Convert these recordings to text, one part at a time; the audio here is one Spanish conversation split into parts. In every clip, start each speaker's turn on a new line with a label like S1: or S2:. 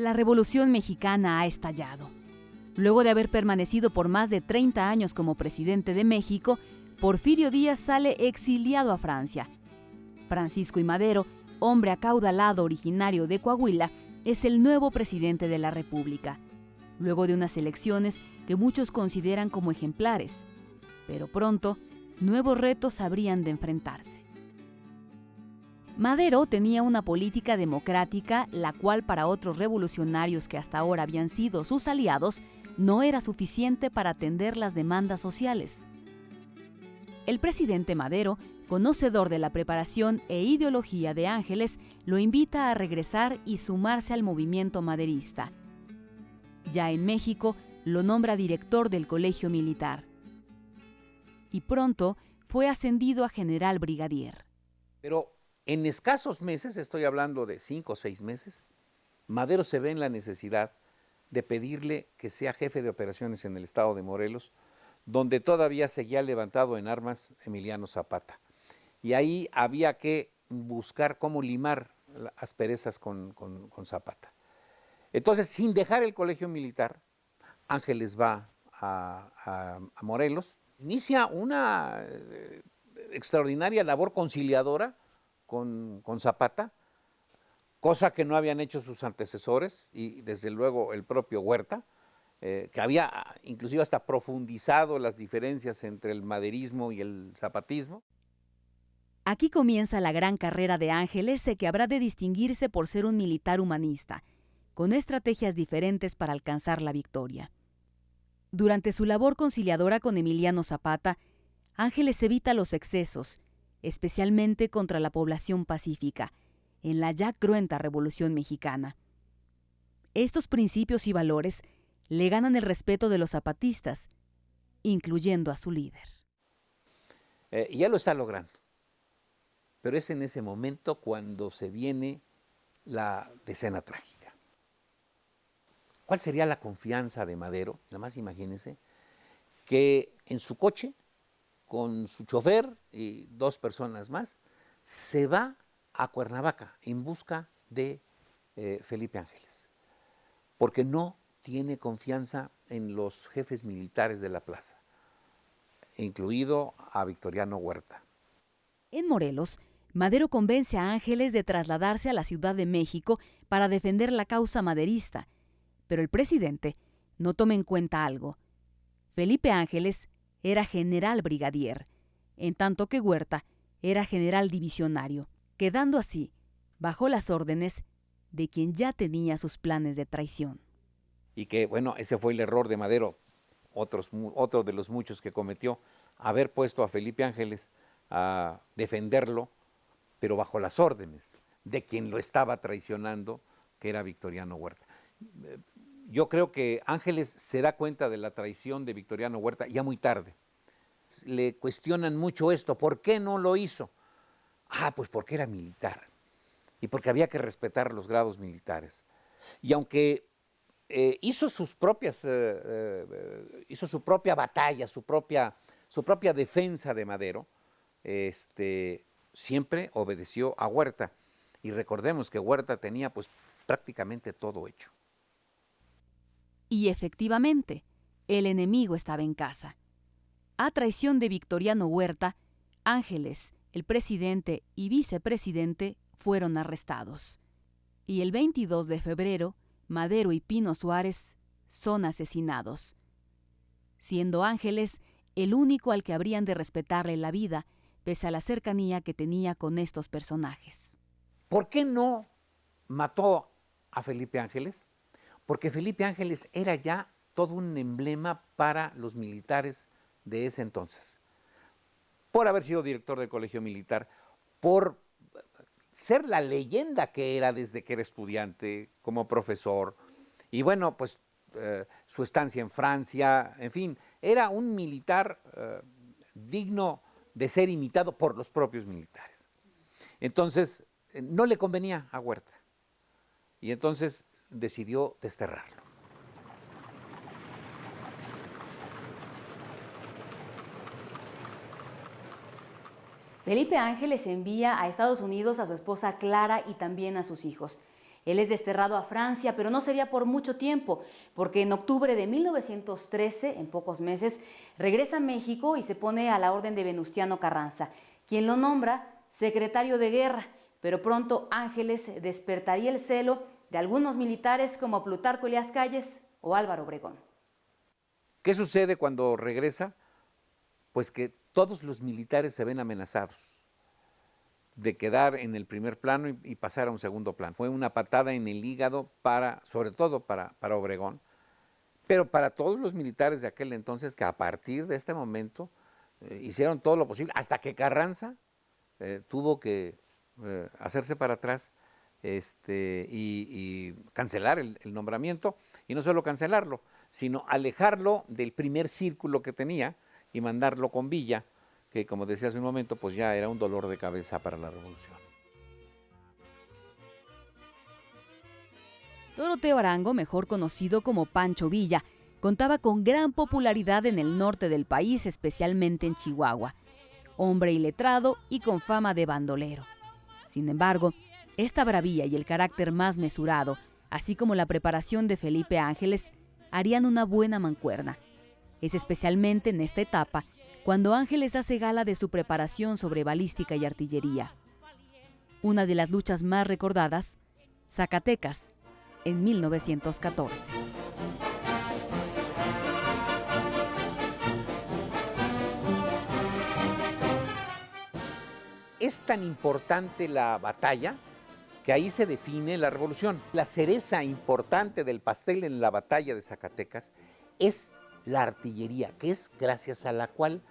S1: La Revolución Mexicana ha estallado. Luego de haber permanecido por más de 30 años como presidente de México, Porfirio Díaz sale exiliado a Francia. Francisco I. Madero, hombre acaudalado originario de Coahuila, es el nuevo presidente de la República, luego de unas elecciones que muchos consideran como ejemplares. Pero pronto, nuevos retos habrían de enfrentarse. Madero tenía una política democrática, la cual para otros revolucionarios que hasta ahora habían sido sus aliados, no era suficiente para atender las demandas sociales. El presidente Madero, conocedor de la preparación e ideología de Ángeles, lo invita a regresar y sumarse al movimiento maderista. Ya en México, lo nombra director del Colegio Militar. Y pronto fue ascendido a general brigadier.
S2: Pero en escasos meses, estoy hablando de 5 o 6 meses, Madero se ve en la necesidad de pedirle que sea jefe de operaciones en el estado de Morelos, donde todavía seguía levantado en armas Emiliano Zapata. Y ahí había que buscar cómo limar las asperezas con Zapata. Entonces, sin dejar el colegio militar, Ángeles va a Morelos, inicia una extraordinaria labor conciliadora con Zapata, cosa que no habían hecho sus antecesores y desde luego el propio Huerta, que había inclusive hasta profundizado las diferencias entre el maderismo y el zapatismo.
S1: Aquí comienza la gran carrera de Ángeles, que habrá de distinguirse por ser un militar humanista, con estrategias diferentes para alcanzar la victoria. Durante su labor conciliadora con Emiliano Zapata, Ángeles evita los excesos, especialmente contra la población pacífica, en la ya cruenta Revolución Mexicana. Estos principios y valores le ganan el respeto de los zapatistas, incluyendo a su líder.
S2: Ya lo está logrando, pero es en ese momento cuando se viene la decena trágica. ¿Cuál sería la confianza de Madero? Nada más imagínense que en su coche, con su chofer y 2 personas más, se va a Cuernavaca en busca de Felipe Ángeles, porque no tiene confianza en los jefes militares de la plaza, incluido a Victoriano Huerta.
S1: En Morelos, Madero convence a Ángeles de trasladarse a la Ciudad de México para defender la causa maderista, pero el presidente no toma en cuenta algo. Felipe Ángeles era general brigadier, en tanto que Huerta era general divisionario, quedando así bajo las órdenes de quien ya tenía sus planes de traición.
S2: Y que, bueno, ese fue el error de Madero, otro de los muchos que cometió, haber puesto a Felipe Ángeles a defenderlo, pero bajo las órdenes de quien lo estaba traicionando, que era Victoriano Huerta. Yo creo que Ángeles se da cuenta de la traición de Victoriano Huerta ya muy tarde. Le cuestionan mucho esto, ¿por qué no lo hizo? Pues porque era militar y porque había que respetar los grados militares. Y aunque hizo su propia batalla, su propia defensa de Madero, siempre obedeció a Huerta. Y recordemos que Huerta tenía pues prácticamente todo hecho.
S1: Y efectivamente, el enemigo estaba en casa. A traición de Victoriano Huerta, Ángeles, el presidente y vicepresidente fueron arrestados. Y el 22 de febrero, Madero y Pino Suárez son asesinados, siendo Ángeles el único al que habrían de respetarle la vida, pese a la cercanía que tenía con estos personajes.
S2: ¿Por qué no mató a Felipe Ángeles? Porque Felipe Ángeles era ya todo un emblema para los militares de ese entonces. Por haber sido director del colegio militar, por ser la leyenda que era desde que era estudiante, como profesor, y bueno, pues su estancia en Francia, en fin, era un militar digno de ser imitado por los propios militares. Entonces, no le convenía a Huerta, y entonces decidió desterrarlo.
S1: Felipe Ángeles envía a Estados Unidos a su esposa Clara y también a sus hijos. Él es desterrado a Francia, pero no sería por mucho tiempo, porque en octubre de 1913, en pocos meses, regresa a México y se pone a la orden de Venustiano Carranza, quien lo nombra secretario de guerra, pero pronto Ángeles despertaría el celo de algunos militares como Plutarco Elías Calles o Álvaro Obregón.
S2: ¿Qué sucede cuando regresa? Pues que todos los militares se ven amenazados de quedar en el primer plano y pasar a un segundo plano. Fue una patada en el hígado sobre todo para Obregón, pero para todos los militares de aquel entonces, que a partir de este momento hicieron todo lo posible, hasta que Carranza tuvo que hacerse para atrás y cancelar el nombramiento, y no solo cancelarlo, sino alejarlo del primer círculo que tenía y mandarlo con Villa, que como decía hace un momento, pues ya era un dolor de cabeza para la revolución.
S1: Doroteo Arango, mejor conocido como Pancho Villa, contaba con gran popularidad en el norte del país, especialmente en Chihuahua. Hombre iletrado y con fama de bandolero. Sin embargo, esta bravía y el carácter más mesurado, así como la preparación de Felipe Ángeles, harían una buena mancuerna. Es especialmente en esta etapa cuando Ángeles hace gala de su preparación sobre balística y artillería. Una de las luchas más recordadas, Zacatecas, en 1914.
S2: Es tan importante la batalla que ahí se define la revolución. La cereza importante del pastel en la batalla de Zacatecas es la artillería, que es gracias a la cual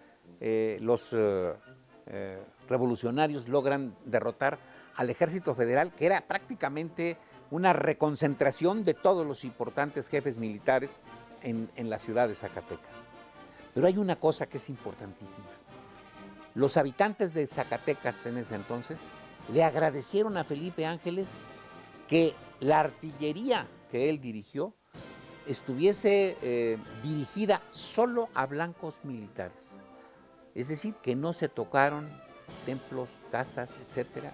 S2: los revolucionarios logran derrotar al ejército federal, que era prácticamente una reconcentración de todos los importantes jefes militares en la ciudad de Zacatecas. Pero hay una cosa que es importantísima. Los habitantes de Zacatecas en ese entonces le agradecieron a Felipe Ángeles que la artillería que él dirigió estuviese dirigida solo a blancos militares. Es decir, que no se tocaron templos, casas, etc.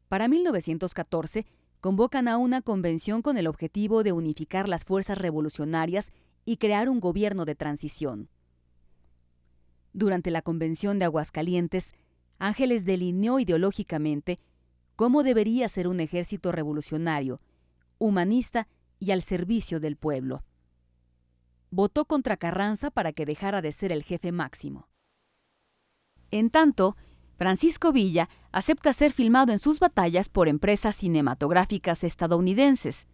S1: Para 1914, convocan a una convención con el objetivo de unificar las fuerzas revolucionarias y crear un gobierno de transición. Durante la Convención de Aguascalientes, Ángeles delineó ideológicamente cómo debería ser un ejército revolucionario, humanista y al servicio del pueblo. Votó contra Carranza para que dejara de ser el jefe máximo. En tanto, Francisco Villa acepta ser filmado en sus batallas por empresas cinematográficas estadounidenses,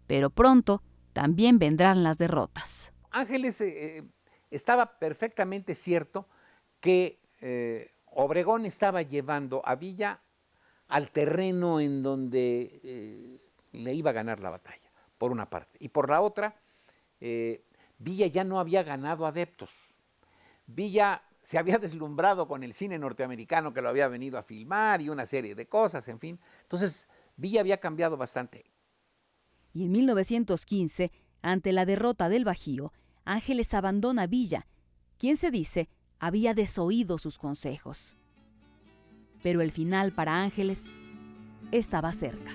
S1: pero pronto también vendrán las derrotas.
S2: Ángeles estaba perfectamente cierto que Obregón estaba llevando a Villa al terreno en donde le iba a ganar la batalla, por una parte. Y por la otra, Villa ya no había ganado adeptos. Villa se había deslumbrado con el cine norteamericano que lo había venido a filmar y una serie de cosas, en fin. Entonces, Villa había cambiado bastante.
S1: Y en 1915, ante la derrota del Bajío, Ángeles abandona Villa, quien se dice había desoído sus consejos. Pero el final para Ángeles estaba cerca.